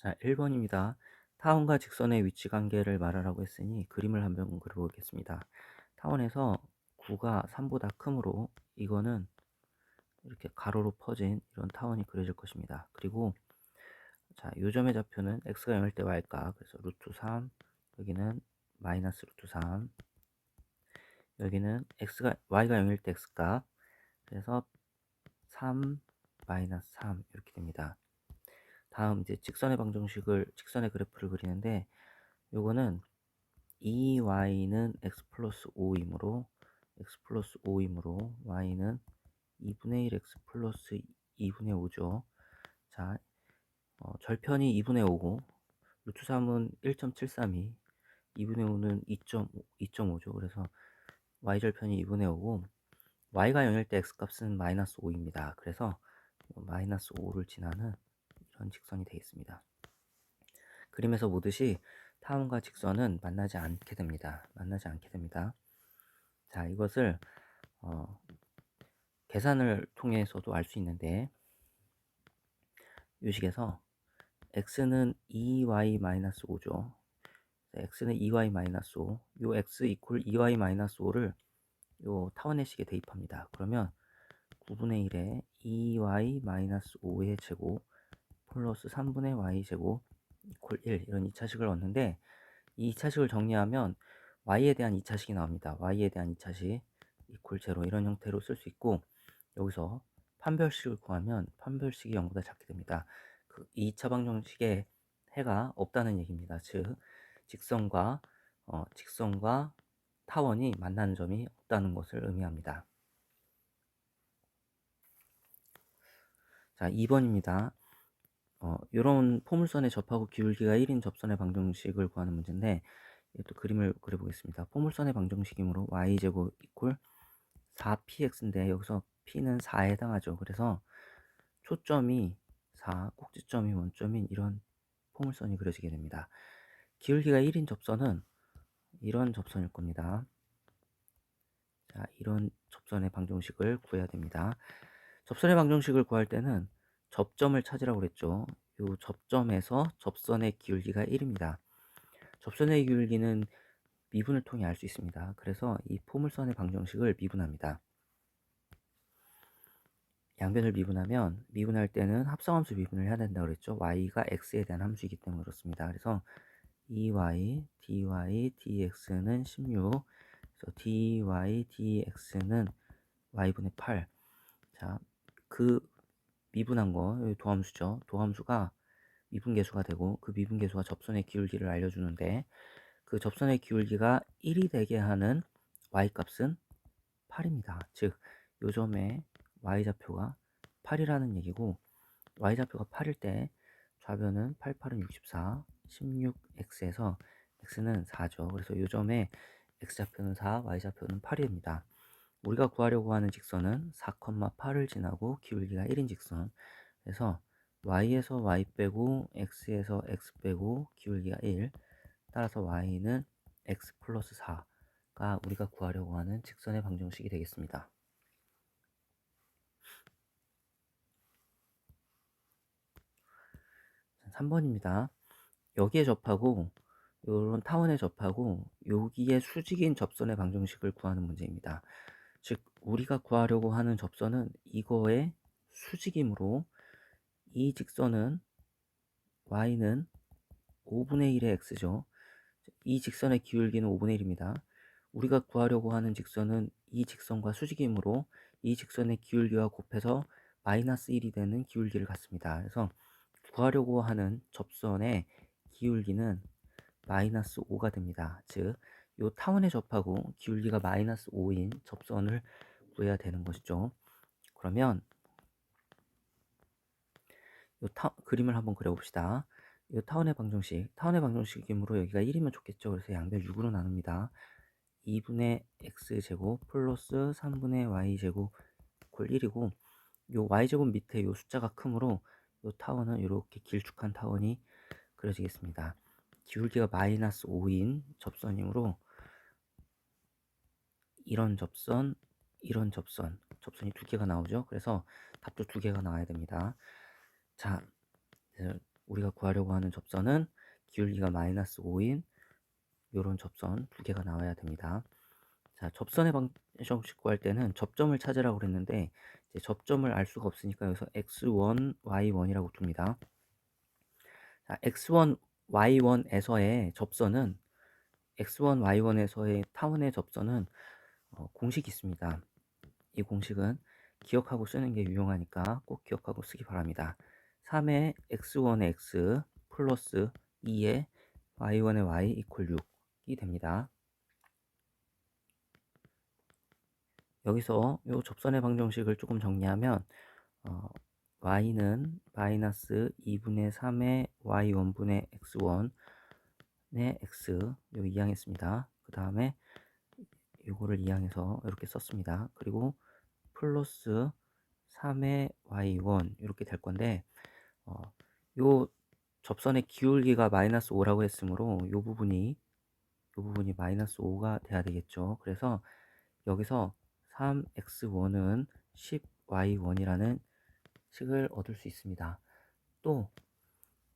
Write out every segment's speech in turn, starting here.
자, 1번입니다. 타원과 직선의 위치 관계를 말하라고 했으니 그림을 한번 그려보겠습니다. 타원에서 9가 3보다 크므로 이거는 이렇게 가로로 퍼진 이런 타원이 그려질 것입니다. 그리고 자, 요점의 좌표는 x가 0일 때 y값, 그래서 루트 3, 여기는 마이너스 루트 3, 여기는 y가 0일 때 x값, 그래서 3 마이너스 3 이렇게 됩니다. 다음 이제 직선의 그래프를 그리는데 요거는 2y는 x 플러스 5이므로 y는 2분의 1 x 플러스 2분의 5죠. 자, 절편이 2분의 5고 루트 3은 1.732, 2분의 5는 2.5죠. 그래서 y절편이 2분의 5고 y가 0일 때 x값은 마이너스 5입니다. 그래서 마이너스 5를 지나는 이런 직선이 되겠습니다. 그림에서 보듯이 타원과 직선은 만나지 않게 됩니다. 자, 이것을 계산을 통해서도 알 수 있는데 요식에서 x는 2y-5죠. x는 2y-5, 요 x 이퀄 2y-5를 요 타원의 식에 대입합니다. 그러면 9분의 1에 2y-5의 제곱 플러스 3분의 y제곱 이퀄 1 이런 2차식을 얻는데 이 2차식을 정리하면 y에 대한 2차식이 나옵니다. y에 대한 2차식 이퀄 제로 이런 형태로 쓸 수 있고 여기서 판별식을 구하면 판별식이 0보다 작게 됩니다. 그 2차 방정식에 해가 없다는 얘기입니다. 즉 직선과 타원이 만나는 점이 없다는 것을 의미합니다. 자, 2번입니다. 이런 포물선에 접하고 기울기가 1인 접선의 방정식을 구하는 문제인데 또 그림을 그려보겠습니다. 포물선의 방정식이므로 y제곱 이퀄 4px인데 여기서 p는 4에 해당하죠. 그래서 초점이 4, 꼭지점이 원점인 이런 포물선이 그려지게 됩니다. 기울기가 1인 접선은 이런 접선일 겁니다. 자, 이런 접선의 방정식을 구해야 됩니다. 접선의 방정식을 구할 때는 접점을 찾으라고 그랬죠. 이 접점에서 접선의 기울기가 1입니다. 접선의 기울기는 미분을 통해 알 수 있습니다. 그래서 이 포물선의 방정식을 미분합니다. 양변을 미분할 때는 합성함수 미분을 해야 된다고 그랬죠. y가 x에 대한 함수이기 때문에 그렇습니다. 그래서 2y, dy, dx는 16, 그래서 dy, dx는 y분의 8. 자, 그 미분한 거, 여기 도함수죠. 도함수가 미분계수가 되고 그 미분계수가 접선의 기울기를 알려주는데 그 접선의 기울기가 1이 되게 하는 y값은 8입니다. 즉, 요점의 y좌표가 8이라는 얘기고 y좌표가 8일 때 좌변은 8, 8은 64, 16x에서 x는 4죠. 그래서 요점의 x좌표는 4, y좌표는 8입니다. 우리가 구하려고 하는 직선은 4,8을 지나고 기울기가 1인 직선. 그래서 y에서 y 빼고 x에서 x 빼고 기울기가 1. 따라서 y는 x 플러스 4가 우리가 구하려고 하는 직선의 방정식이 되겠습니다. 3번입니다. 여기에 접하고 이런 타원에 접하고 여기에 수직인 접선의 방정식을 구하는 문제입니다. 즉 우리가 구하려고 하는 접선은 이거의 수직이므로 이 직선은 y는 5분의 1의 x죠. 이 직선의 기울기는 5분의 1입니다. 우리가 구하려고 하는 직선은 이 직선과 수직이므로 이 직선의 기울기와 곱해서 마이너스 1이 되는 기울기를 갖습니다. 그래서 구하려고 하는 접선의 기울기는 마이너스 5가 됩니다. 즉, 이 타원에 접하고 기울기가 마이너스 5인 접선을 구해야 되는 것이죠. 그러면 그림을 한번 그려봅시다. 이 타원의 방정식이므로 여기가 1이면 좋겠죠. 그래서 양변 6으로 나눕니다. 2분의 x제곱 플러스 3분의 y제곱 이퀄 1이고 요 y제곱 밑에 요 숫자가 크므로 요 타원은 이렇게 길쭉한 타원이 그려지겠습니다. 기울기가 마이너스 5인 접선이므로 이런 접선이 두 개가 나오죠. 그래서 답도 두 개가 나와야 됩니다. 자, 우리가 구하려고 하는 접선은 기울기가 마이너스 5인 요런 접선 두 개가 나와야 됩니다. 자, 접선의 방정식 구할 때는 접점을 찾으라고 그랬는데 이제 접점을 알 수가 없으니까 여기서 x1, y1이라고 둡니다. 자, x1, y1에서의 접선은 x1, y1에서의 타원의 접선은 공식이 있습니다. 이 공식은 기억하고 쓰는 게 유용하니까 꼭 기억하고 쓰기 바랍니다. 3의 x1의 x 플러스 2의 y1의 y 이퀄 6이 됩니다. 여기서 이 접선의 방정식을 조금 정리하면 y는 마이너스 2분의 3의 y1분의 x1의 x 요 이항했습니다. 그 다음에 요거를 이항해서 이렇게 썼습니다. 그리고 플러스 3의 y1 이렇게 될 건데 요 접선의 기울기가 마이너스 5라고 했으므로 요 부분이 마이너스 5가 돼야 되겠죠. 그래서 여기서 3x1은 10y1이라는 식을 얻을 수 있습니다. 또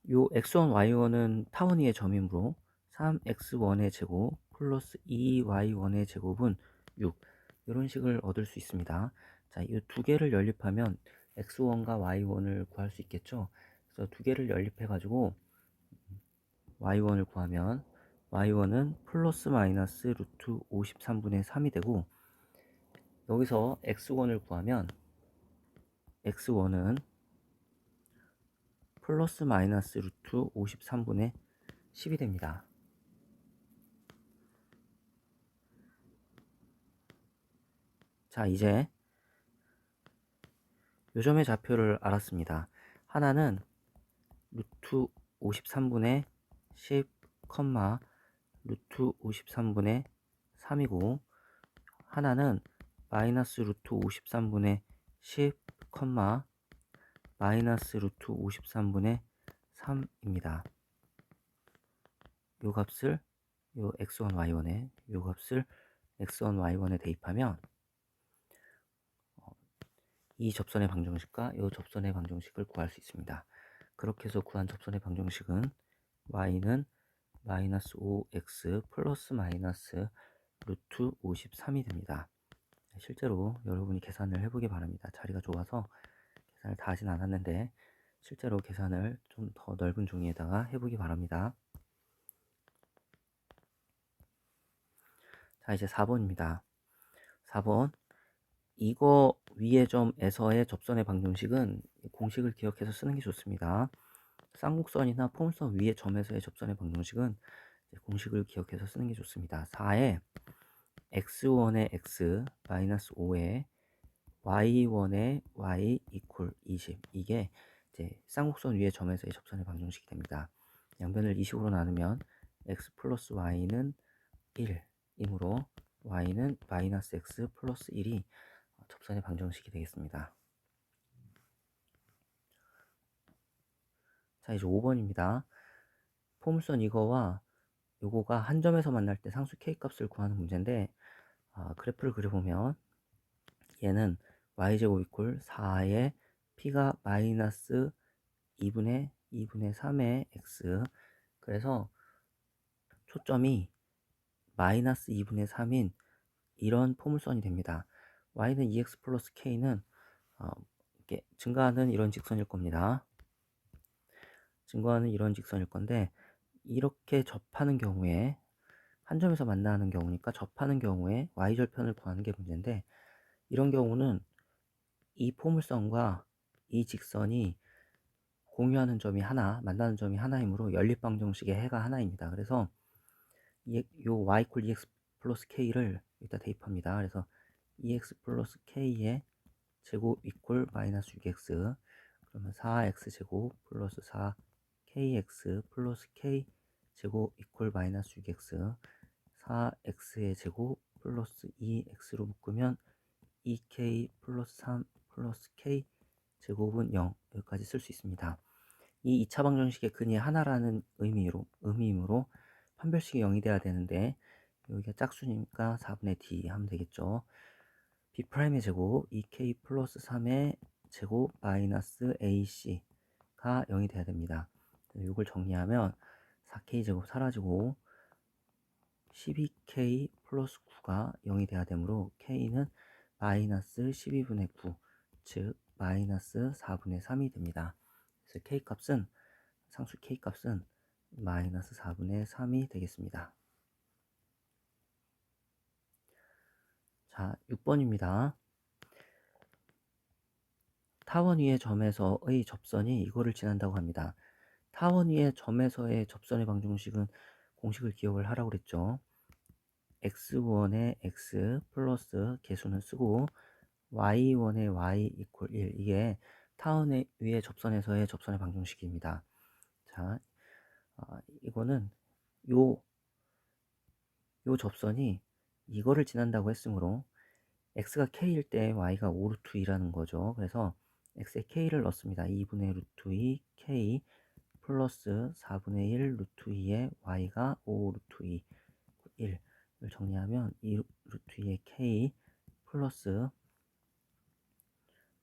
요 x1, y1은 타원 위의 점이므로 3x1의 제곱 플러스 2y1의 제곱은 6 이런 식을 얻을 수 있습니다. 자, 이 두 개를 연립하면 x1과 y1을 구할 수 있겠죠. 그래서 두 개를 연립해 가지고 y1을 구하면 y1은 플러스 마이너스 루트 53분의 3이 되고 여기서 x1을 구하면 x1은 플러스 마이너스 루트 53분의 10이 됩니다. 자, 이제 요점의 좌표를 알았습니다. 하나는 루트 53분의 10, 루트 53분의 3이고 하나는 마이너스 루트 53분의 10, 마이너스 루트 53분의 3입니다. 요 값을 요 x1, y1에 요 값을 x1, y1에 대입하면 이 접선의 방정식과 이 접선의 방정식을 구할 수 있습니다. 그렇게 해서 구한 접선의 방정식은 y는 마이너스 5x 플러스 마이너스 루트 53이 됩니다. 실제로 여러분이 계산을 해보기 바랍니다. 자리가 좋아서 계산을 다 하진 않았는데 실제로 계산을 좀 더 넓은 종이에다가 해보기 바랍니다. 자, 이제 4번입니다. 4번 이거 위의 점에서의 접선의 방정식은 공식을 기억해서 쓰는 게 좋습니다. 쌍곡선이나 포물선 위의 점에서의 접선의 방정식은 공식을 기억해서 쓰는 게 좋습니다. 4에 x1의 x 마이너스 5에 y1의 y 이퀄 20 이게 이제 쌍곡선 위의 점에서의 접선의 방정식이 됩니다. 양변을 20으로 나누면 x 플러스 y는 1이므로 y는 마이너스 x 플러스 1이 접선의 방정식이 되겠습니다. 자, 이제 5번입니다. 포물선 이거와 요거가 한 점에서 만날 때 상수 k 값을 구하는 문제인데 그래프를 그려보면 얘는 y제곱 이퀄 4의 p가 마이너스 2분의 3의 x 그래서 초점이 마이너스 2분의 3인 이런 포물선이 됩니다. y는 2x 플러스 k는 이렇게 증가하는 이런 직선일 겁니다. 증거하는 이런 직선일 건데 이렇게 접하는 경우에 한 점에서 만나는 경우니까 접하는 경우에 y절편을 구하는 게 문제인데 이런 경우는 이 포물선과 이 직선이 공유하는 점이 하나, 만나는 점이 하나이므로 연립방정식의 해가 하나입니다. 그래서 요 y 이퀄 2x 플러스 k를 여기다 대입합니다. 그래서 2x 플러스 k의 제곱 이퀄 마이너스 6x 그러면 4x 제곱 플러스 4kx 플러스 k 제곱 이퀄 마이너스 6x 4x의 제곱 플러스 2x로 묶으면 2k 플러스 3 플러스 k 제곱은 0 여기까지 쓸 수 있습니다. 이 2차 방정식의 근이 하나라는 의미이므로 판별식이 0이 돼야 되는데 여기가 짝수니까 4분의 d 하면 되겠죠. b'의 제곱 2k 플러스 3의 제곱 마이너스 ac가 0이 돼야 됩니다. 이걸 정리하면 4k제곱 사라지고 12k 플러스 9가 0이 돼야 되므로 k는 마이너스 12분의 9, 즉 마이너스 4분의 3이 됩니다. 그래서 k 값은 상수 k 값은 마이너스 4분의 3이 되겠습니다. 자, 6번입니다. 타원 위의 점에서의 접선이 이거를 지난다고 합니다. 타원 위의 점에서의 접선의 방정식은 공식을 기억을 하라고 그랬죠. x1의 x 플러스 개수는 쓰고 y1의 y 이퀄 1, 이게 타원 위의 접선에서의 접선의 방정식입니다. 자, 이거는 요 접선이 이거를 지난다고 했으므로 x가 k일 때 y가 5루트 2라는 거죠. 그래서 x에 k를 넣습니다. 2분의 루트 2 k 플러스 4분의 1 루트 2에 y가 5 루트 2 1을 정리하면 2 루트 2의 k 플러스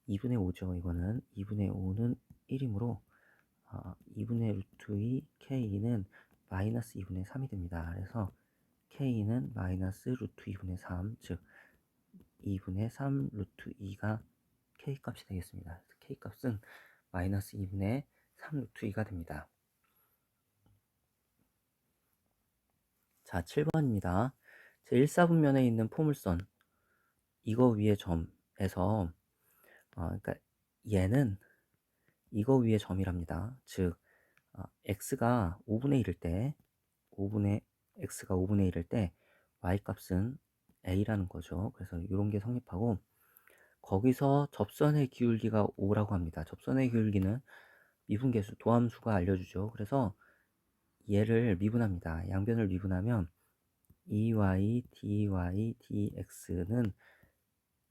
2분의 5죠. 이거는 2분의 5는 1이므로 2분의 루트 2 k는 마이너스 2분의 3이 됩니다. 그래서 k는 마이너스 루트 2분의 3, 즉 2분의 3 루트 2가 k 값이 되겠습니다. k 값은 마이너스 2분의 3 루트 2가 됩니다. 자, 7번입니다. 제1사분면에 있는 포물선 이거 위의 점에서 그러니까 얘는 이거 위의 점이랍니다. 즉 x가 5분의 1일 때 x가 5분의 1일 때 y값은 a라는 거죠. 그래서 이런 게 성립하고 거기서 접선의 기울기가 5라고 합니다. 접선의 기울기는 미분계수 도함수가 알려주죠. 그래서 얘를 미분합니다. 양변을 미분하면 ey, dy, dx는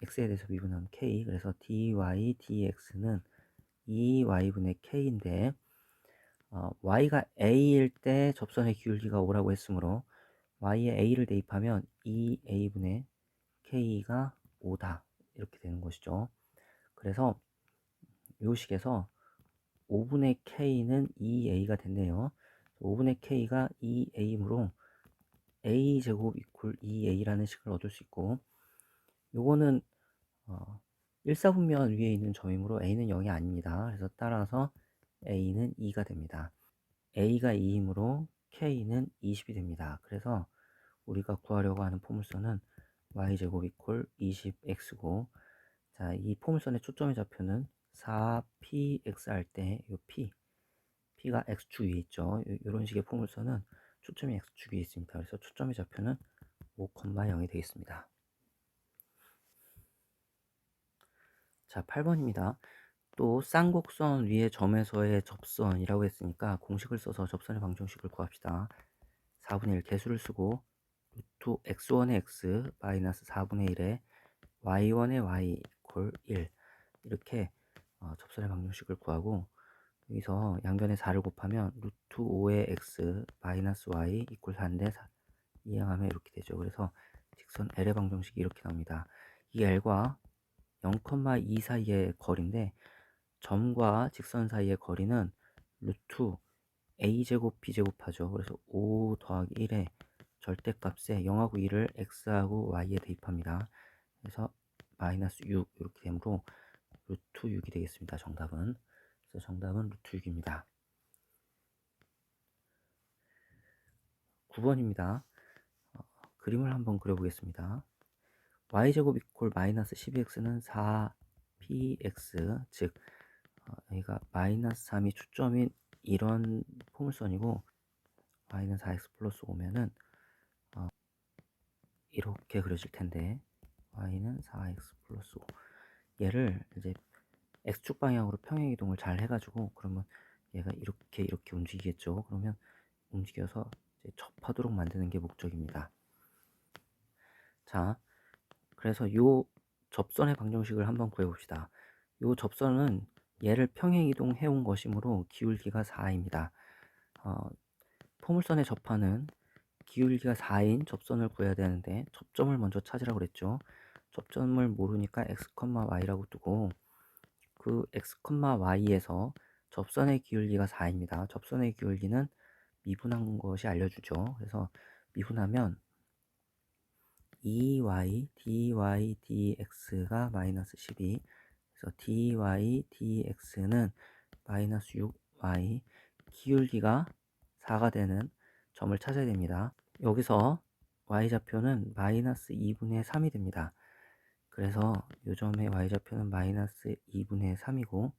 x에 대해서 미분하면 k, 그래서 dy, dx는 2y분의 k인데 y가 a일 때 접선의 기울기가 5라고 했으므로 y에 a를 대입하면 2a분의 k가 5다 이렇게 되는 것이죠. 그래서 이 식에서 5분의 k는 2a가 됐네요. 5분의 k가 2a이므로 a제곱 이퀄 2a라는 식을 얻을 수 있고, 요거는 1사분면 위에 있는 점이므로 a는 0이 아닙니다. 그래서 따라서 a는 2가 됩니다. a가 2이므로 k는 20이 됩니다. 그래서 우리가 구하려고 하는 포물선은 y제곱 이퀄 20x고, 자, 이 포물선의 초점의 좌표는 4px 할 때 요 p가 x축 위에 있죠. 이런 식의 포물선은 초점이 x축 위에 있습니다. 그래서 초점의 좌표는 5,0이 되겠습니다. 자, 8번입니다. 또 쌍곡선 위의 점에서의 접선이라고 했으니까 공식을 써서 접선의 방정식을 구합시다. 4분의 1 개수를 쓰고 루트 x1의 x 마이너스 4분의 1에 y1의 y 이퀄 1 이렇게 접선의 방정식을 구하고 여기서 양변에 4를 곱하면 루트 5의 x 마이너스 y 이퀄 4인데 이항하면 이렇게 되죠. 그래서 직선 L의 방정식이 이렇게 나옵니다. 이 L과 0,2 사이의 거리인데 점과 직선 사이의 거리는 루트 a제곱 b제곱 하죠. 그래서 5 더하기 1의 절대값에 0하고 2를 x하고 y에 대입합니다. 그래서 마이너스 6 이렇게 되므로 루트 6이 되겠습니다. 정답은. 그래서 정답은 루트 6입니다. 9번입니다. 그림을 한번 그려보겠습니다. y제곱 이퀄 마이너스 12x는 4px, 즉 여기가 마이너스 3이 초점인 이런 포물선이고 y는 4x 플러스 5면은 이렇게 그려질 텐데 y는 4x 플러스 5, 얘를 이제 x축 방향으로 평행이동을 잘 해가지고 그러면 얘가 이렇게 움직이겠죠. 그러면 움직여서 이제 접하도록 만드는 게 목적입니다. 자, 그래서 요 접선의 방정식을 한번 구해봅시다. 요 접선은 얘를 평행이동 해온 것이므로 기울기가 4입니다. 포물선에 접하는 기울기가 4인 접선을 구해야 되는데 접점을 먼저 찾으라고 그랬죠. 접점을 모르니까 x, y라고 두고 그 x, y에서 접선의 기울기가 4입니다. 접선의 기울기는 미분한 것이 알려주죠. 그래서 미분하면 2y dy dx가 마이너스 12, 그래서 dy dx는 마이너스 6y, 기울기가 4가 되는 점을 찾아야 됩니다. 여기서 y좌표는 마이너스 2분의 3이 됩니다. 그래서 이 점의 y좌표는 마이너스 2분의 3이고,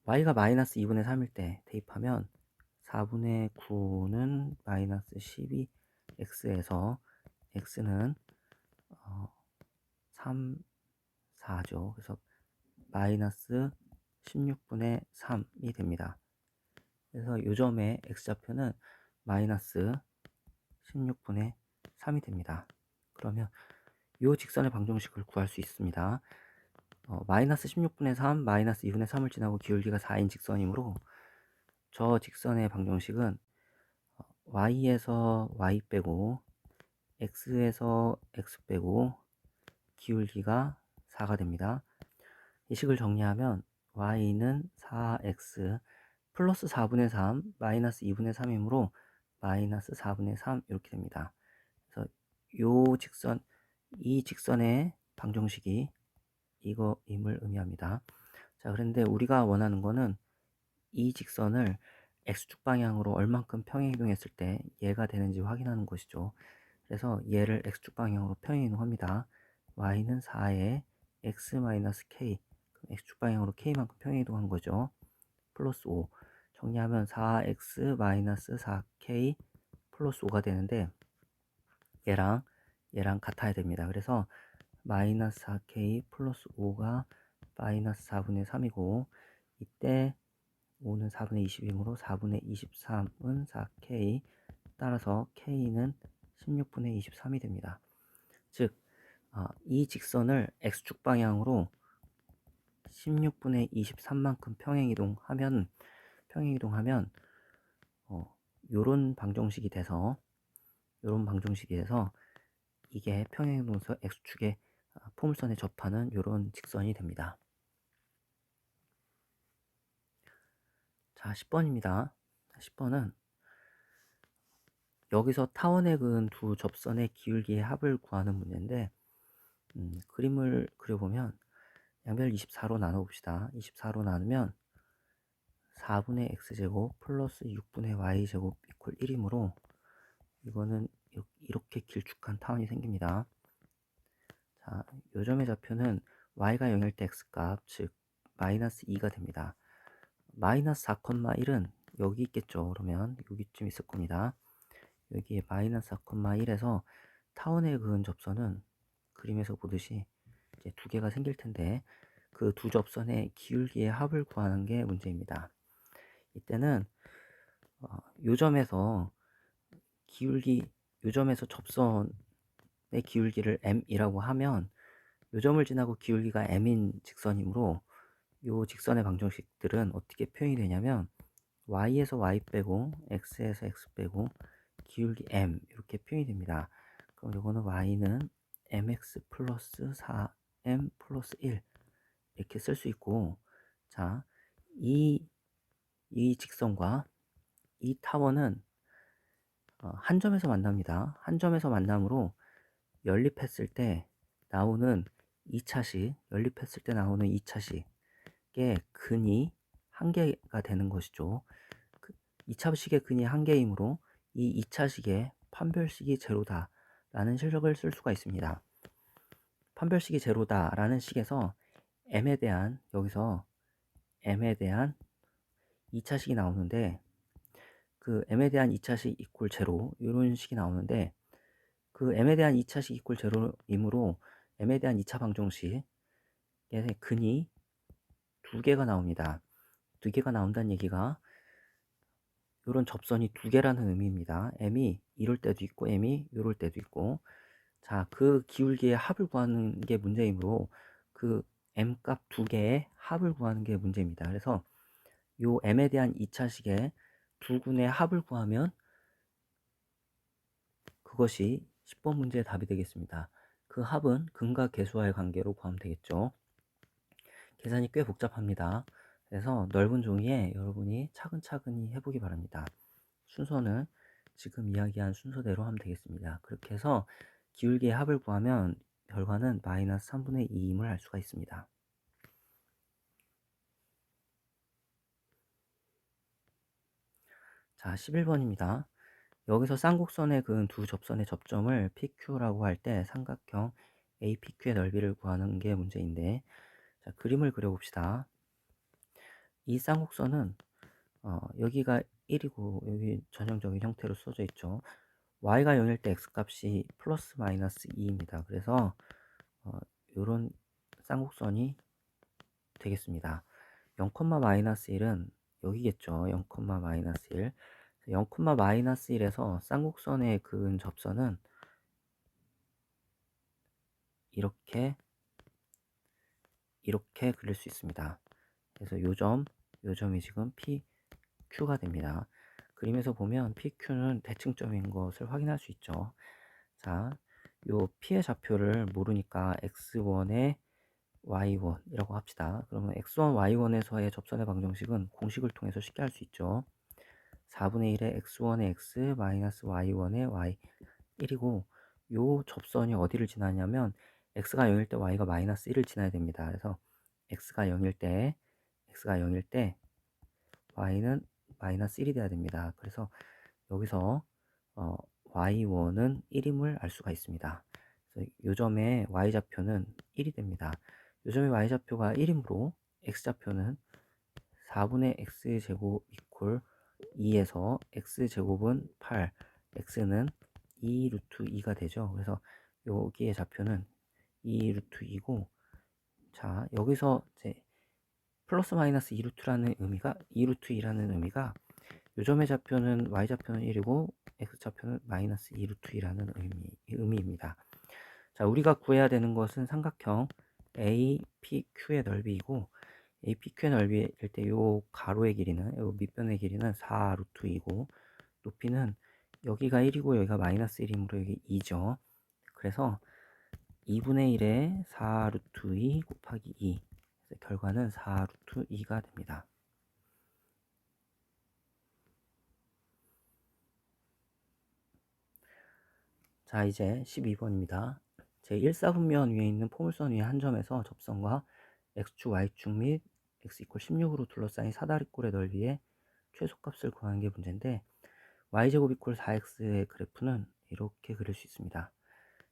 y가 마이너스 2분의 3일 때 대입하면 4분의 9는 마이너스 12x에서 x는 3, 4죠. 그래서 마이너스 16분의 3이 됩니다. 그래서 이 점의 x좌표는 마이너스 16분의 3이 됩니다. 그러면 이 직선의 방정식을 구할 수 있습니다. 마이너스 16분의 3, 마이너스 2분의 3을 지나고 기울기가 4인 직선이므로 저 직선의 방정식은 y에서 y 빼고 x에서 x 빼고 기울기가 4가 됩니다. 이 식을 정리하면 y는 4x 플러스 4분의 3 마이너스 2분의 3이므로 마이너스 4분의 3 이렇게 됩니다. 그래서 이 직선의 방정식이 이거임을 의미합니다. 자, 그런데 우리가 원하는 거는 이 직선을 x축 방향으로 얼만큼 평행이동했을 때 얘가 되는지 확인하는 것이죠. 그래서 얘를 x축 방향으로 평행이동합니다. y는 4에 x-k, x축 방향으로 k만큼 평행이동한 거죠. 플러스 5. 정리하면 4x-4k 플러스 5가 되는데 얘랑 같아야 됩니다. 그래서 마이너스 4k 플러스 5가 마이너스 4분의 3이고, 이때 5는 4분의 20이므로 4분의 23은 4k, 따라서 k는 16분의 23이 됩니다. 즉, 이 직선을 x축 방향으로 16분의 23만큼 평행이동하면 요런 방정식이 돼서 이게 평행이동해서 x축의 포물선에 접하는 요런 직선이 됩니다. 자, 10번입니다. 10번은 여기서 타원에 그은 두 접선의 기울기의 합을 구하는 문제인데, 그림을 그려보면 양변을 24로 나눠봅시다. 24로 나누면 4분의 x제곱 플러스 6분의 y제곱 이퀄 1이므로 이거는 이렇게 길쭉한 타원이 생깁니다. 자, 요점의 좌표는 y가 0일 때 x값, 즉 마이너스 2가 됩니다. 마이너스 4,1은 여기 있겠죠. 그러면 여기쯤 있을 겁니다. 여기에 마이너스 4,1에서 타원에 그은 접선은 그림에서 보듯이 이제 두 개가 생길 텐데, 그 두 접선의 기울기의 합을 구하는 게 문제입니다. 이때는 요점에서 접선의 기울기를 m이라고 하면 요점을 지나고 기울기가 m인 직선이므로 요 직선의 방정식들은 어떻게 표현이 되냐면 y에서 y 빼고 x에서 x 빼고 기울기 m 이렇게 표현이 됩니다. 그럼 요거는 y는 mx 플러스 4m 플러스 1 이렇게 쓸 수 있고, 자, 이 직선과 이 타원은 한 점에서 만납니다. 한 점에서 만남으로 연립했을 때 나오는 2차식의 근이 한 개가 되는 것이죠. 2차식의 근이 한 개이므로 이 2차식의 판별식이 제로다 라는 실력을 쓸 수가 있습니다. 판별식이 제로다 라는 식에서 여기서 m에 대한 2차식이 나오는데, 그 m에 대한 2차식 이퀄 제로 이런 식이 나오는데, 그 m에 대한 2차식 이퀄 제로이므로 m에 대한 2차 방정식의 근이 두 개가 나옵니다. 두 개가 나온다는 얘기가 이런 접선이 두 개라는 의미입니다. m이 이럴 때도 있고 m이 이럴 때도 있고, 자, 그 기울기의 합을 구하는 게 문제이므로 그 m 값 두 개의 합을 구하는 게 문제입니다. 그래서 요 m에 대한 2차식의 두 군의 합을 구하면 그것이 10번 문제의 답이 되겠습니다. 그 합은 근과 계수와의 관계로 구하면 되겠죠. 계산이 꽤 복잡합니다. 그래서 넓은 종이에 여러분이 차근차근히 해보기 바랍니다. 순서는 지금 이야기한 순서대로 하면 되겠습니다. 그렇게 해서 기울기의 합을 구하면 결과는 마이너스 3분의 2임을 알 수가 있습니다. 자, 11번입니다. 여기서 쌍곡선에 그은 두 접선의 접점을 PQ라고 할 때 삼각형 APQ의 넓이를 구하는 게 문제인데, 자, 그림을 그려봅시다. 이 쌍곡선은 여기가 1이고 여기 전형적인 형태로 써져 있죠. y가 0일 때 x값이 플러스 마이너스 2입니다. 그래서 이런 쌍곡선이 되겠습니다. 0, 마이너스 1은 여기겠죠. 0, 마이너스 1. 0, 마이너스 1에서 쌍곡선에 그은 접선은 이렇게 그릴 수 있습니다. 그래서 요점이 지금 PQ가 됩니다. 그림에서 보면 PQ는 대칭점인 것을 확인할 수 있죠. 자, 요 P의 좌표를 모르니까 X1에 Y1이라고 합시다. 그러면 X1, Y1에서의 접선의 방정식은 공식을 통해서 쉽게 할 수 있죠. 4분의 1의 X1의 X 마이너스 Y1의 Y 1이고, 요 접선이 어디를 지나냐면 X가 0일 때 Y가 마이너스 1을 지나야 됩니다. 그래서 X가 0일 때 Y는 마이너스 1이 돼야 됩니다. 그래서 여기서 Y1은 1임을 알 수가 있습니다. 그래서 요점의 Y좌표는 1이 됩니다. 요점의 Y좌표가 1이므로 X좌표는 4분의 X제곱 이퀄 2에서 X제곱은 8, X는 2 루트 2가 되죠. 그래서 여기의 좌표는 2 루트 2고, 자, 여기서 이제 플러스 마이너스 2 루트라는 의미가 2 루트 2라는 의미가 요점의 좌표는 y좌표는 1이고 x좌표는 마이너스 2 루트 2라는 의미입니다. 자, 우리가 구해야 되는 것은 삼각형 APQ의 넓이이고, APQ의 넓이일 때 요 가로의 길이는, 요 밑변의 길이는 4 루트 2고, 높이는 여기가 1이고 여기가 마이너스 1이므로 여기 2죠. 그래서 2분의 1에 4 루트 2 곱하기 2. 결과는 4 루트 2가 됩니다. 자, 이제 12번입니다. 제1사분면 위에 있는 포물선 위의 한 점에서 접선과 x축, y축 및 x = 16으로 둘러싸인 사다리꼴의 넓이의 최소값을 구하는 게 문제인데, y제곱 = 4x의 그래프는 이렇게 그릴 수 있습니다.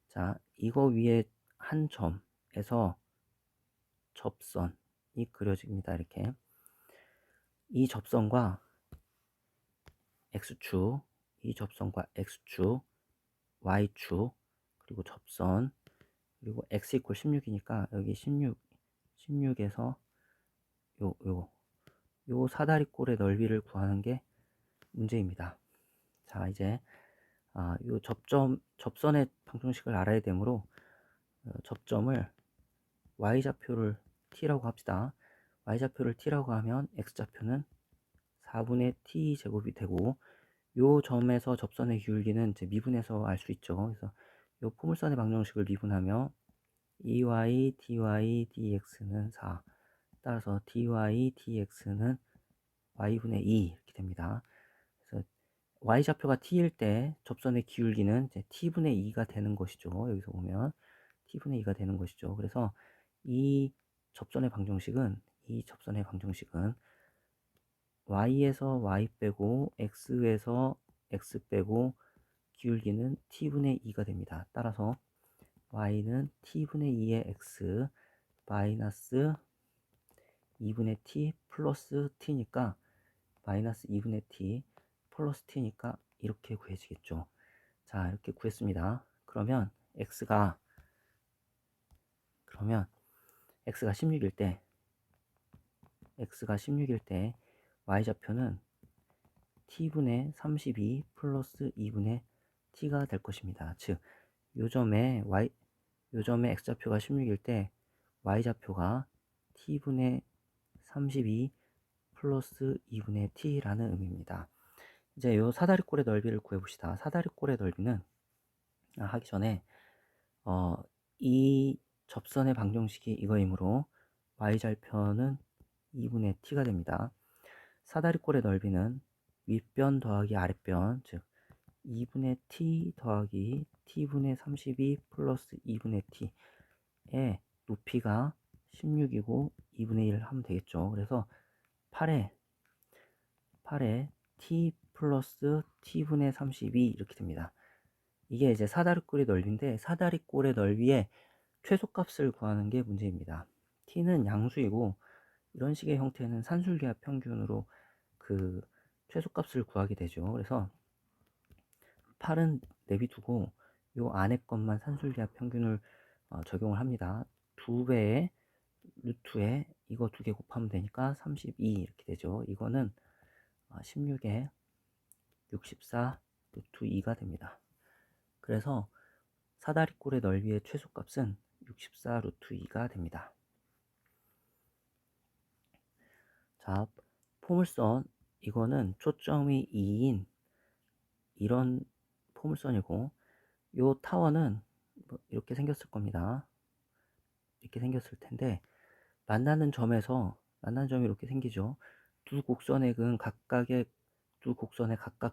자, 이거 위에 한 점에서 접선이 그려집니다. 이렇게. 이 접선과 x축, 이 접선과 x축, y축, 그리고 접선, 그리고 x = 16이니까 여기 16에서 요 사다리꼴의 넓이를 구하는 게 문제입니다. 자, 이제 요 접선의 방정식을 알아야 되므로 접점을 y좌표를 t라고 합시다. y좌표를 t라고 하면 x좌표는 4분의 t 제곱이 되고, 요 점에서 접선의 기울기는 이제 미분해서 알 수 있죠. 그래서 요 포물선의 방정식을 미분하면 ey, dy, dx는 4. 따라서 dy, dx는 y분의 2 이렇게 됩니다. 그래서 y좌표가 t일 때 접선의 기울기는 이제 t분의 2가 되는 것이죠. 여기서 보면 t분의 2가 되는 것이죠. 그래서 이 접선의 방정식은 y에서 y 빼고 x에서 x 빼고 기울기는 t분의 2가 됩니다. 따라서 y는 t분의 2의 x 마이너스 2분의 t 플러스 t니까 마이너스 2분의 t 플러스 t니까 이렇게 구해지겠죠. 자, 이렇게 구했습니다. 그러면 x가 16일 때 y좌표는 t분의 32 플러스 2분의 t가 될 것입니다. 즉, 요점에 x좌표가 16일 때 y좌표가 t분의 32 플러스 2분의 t라는 의미입니다. 이제 요 사다리꼴의 넓이를 구해봅시다. 사다리꼴의 넓이는 하기 전에 이 접선의 방정식이 이거이므로 y절편은 2분의 t가 됩니다. 사다리꼴의 넓이는 윗변 더하기 아랫변, 즉 2분의 t 더하기 t분의 32 플러스 2분의 t의 높이가 16이고 2분의 1 하면 되겠죠. 그래서 8에 t 플러스 t분의 32 이렇게 됩니다. 이게 이제 사다리꼴의 넓이인데 사다리꼴의 넓이의 최소값을 구하는 게 문제입니다. t는 양수이고 이런 식의 형태는 산술기하 평균으로 그 최소값을 구하게 되죠. 그래서 8은 내비두고 요 안에 것만 산술기하 평균을 적용을 합니다. 2배의 루트에 이거 2개 곱하면 되니까 32 이렇게 되죠. 이거는 16에 64 루트 2가 됩니다. 그래서 사다리꼴의 넓이의 최소값은 64 루트 2가 됩니다. 자, 포물선 이거는 초점이 2인 이런 포물선이고 요 타워는 뭐 이렇게 생겼을 겁니다. 이렇게 생겼을 텐데 만나는 점이 이렇게 생기죠. 두 곡선에 각각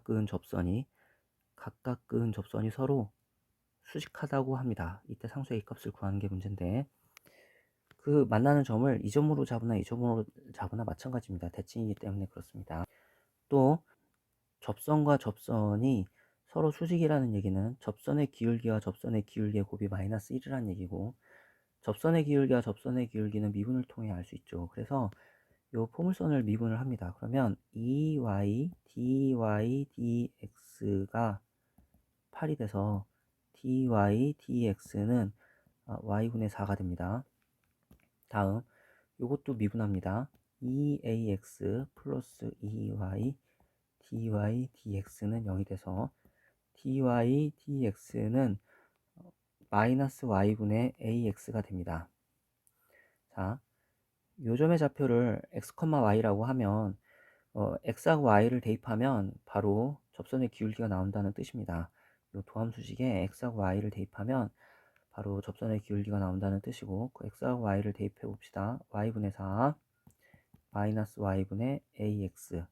그은 접선이 서로 수직하다고 합니다. 이때 상수의 A값을 구하는 게 문제인데 그 만나는 점을 이 점으로 잡으나 이 점으로 잡으나 마찬가지입니다. 대칭이기 때문에 그렇습니다. 또 접선과 접선이 서로 수직이라는 얘기는 접선의 기울기와 접선의 기울기의 곱이 마이너스 1이라는 얘기고 접선의 기울기와 접선의 기울기는 미분을 통해 알 수 있죠. 그래서 요 포물선을 미분을 합니다. 그러면 2y dy dx가 8이 돼서 dy dx는 y분의 4가 됩니다. 다음 요것도 미분합니다. 2ax 플러스 2y dy dx는 0이 돼서 dy dx는 마이너스 y분의 ax가 됩니다. 자, 요점의 좌표를 x, y라고 하면 x하고 y를 대입하면 바로 접선의 기울기가 나온다는 뜻입니다. 이 도함수식에 x하고 y를 대입하면 바로 접선의 기울기가 나온다는 뜻이고 그 x하고 y를 대입해 봅시다. y분의 4 마이너스 y분의 ax를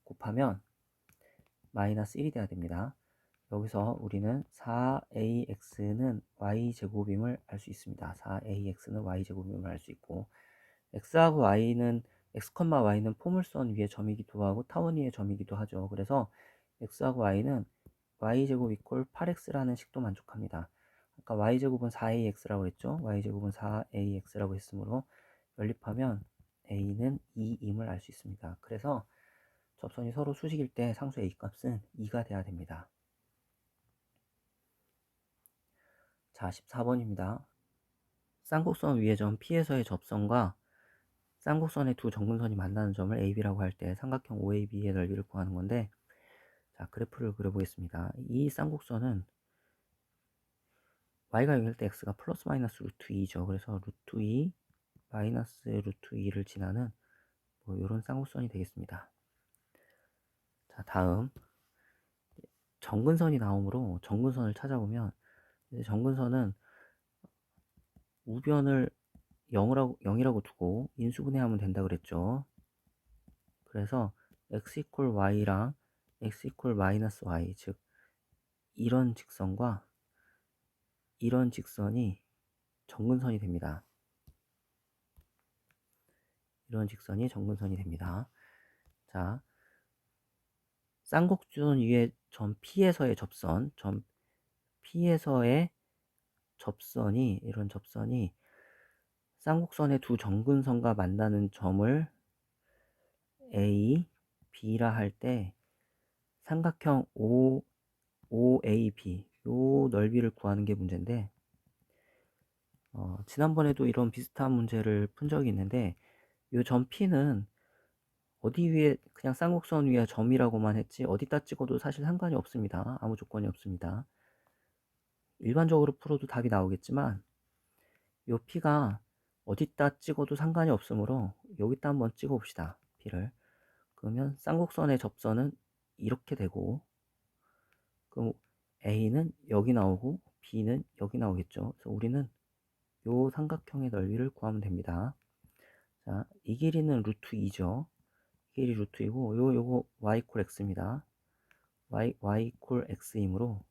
곱하면 마이너스 1이 돼야 됩니다. 여기서 우리는 4ax는 y제곱임을 알 수 있습니다. 4ax는 y제곱임을 알 수 있고 x하고 y는 y는 포물선 위의 점이기도 하고 타원 위의 점이기도 하죠. 그래서 x하고 y는 y제곱 이퀄 8x라는 식도 만족합니다. 아까 y제곱은 4ax라고 했죠. y제곱은 4ax라고 했으므로 연립하면 a는 2임을 알 수 있습니다. 그래서 접선이 서로 수직일 때 상수 a값은 2가 돼야 됩니다. 자, 14번입니다. 쌍곡선 위의 점 P에서의 접선과 쌍곡선의 두 정근선이 만나는 점을 AB라고 할 때 삼각형 OAB의 넓이를 구하는 건데 자, 그래프를 그려보겠습니다. 이 쌍곡선은 y가 0일 때 x가 플러스 마이너스 루트 2죠. 그래서 루트 2 마이너스 루트 2를 지나는 뭐 이런 쌍곡선이 되겠습니다. 자, 다음 정근선이 나오므로 정근선을 찾아보면 이제 정근선은 우변을 0이라고 두고 인수분해하면 된다 그랬죠. 그래서 x 이퀄 y랑 x 이퀄 마이너스 y 즉 이런 직선과 이런 직선이 정근선이 됩니다. 이런 직선이 정근선이 됩니다. 자, 쌍곡선 위에 점 P에서의 접선, 점 P에서의 접선이 이런 접선이 쌍곡선의 두 정근선과 만나는 점을 A, B라 할 때 삼각형 OAB 요 넓이를 구하는 게 문제인데 지난번에도 이런 비슷한 문제를 푼 적이 있는데 요 점 P는 어디 위에 그냥 쌍곡선 위에 점이라고만 했지 어디다 찍어도 사실 상관이 없습니다. 아무 조건이 없습니다. 일반적으로 풀어도 답이 나오겠지만 요 P가 어디다 찍어도 상관이 없으므로 여기다 한번 찍어 봅시다. P를. 그러면 쌍곡선의 접선은 이렇게 되고 그럼 A는 여기 나오고 B는 여기 나오겠죠. 그래서 우리는 요 삼각형의 넓이를 구하면 됩니다. 자, 이 길이는 루트 2죠. 길이 루트 2고 요거 y 콜 x입니다. y 콜 x이므로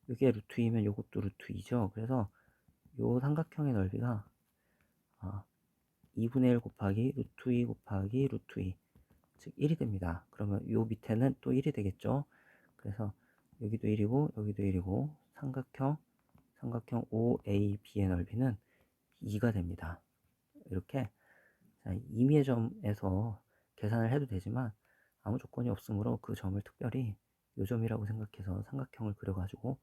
이게 루트 2면 요것도 루트 2죠. 그래서 요 삼각형의 넓이가 2분의 1 곱하기 루트 2 곱하기 루트 2, 즉 1이 됩니다. 그러면 요 밑에는 또 1이 되겠죠. 그래서 여기도 1이고 여기도 1이고 삼각형 OAB의 넓이는 2가 됩니다. 이렇게 임의의 점에서 계산을 해도 되지만 아무 조건이 없으므로 그 점을 특별히 요점이라고 생각해서 삼각형을 그려가지고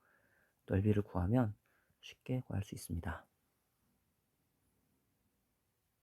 넓이를 구하면 쉽게 구할 수 있습니다.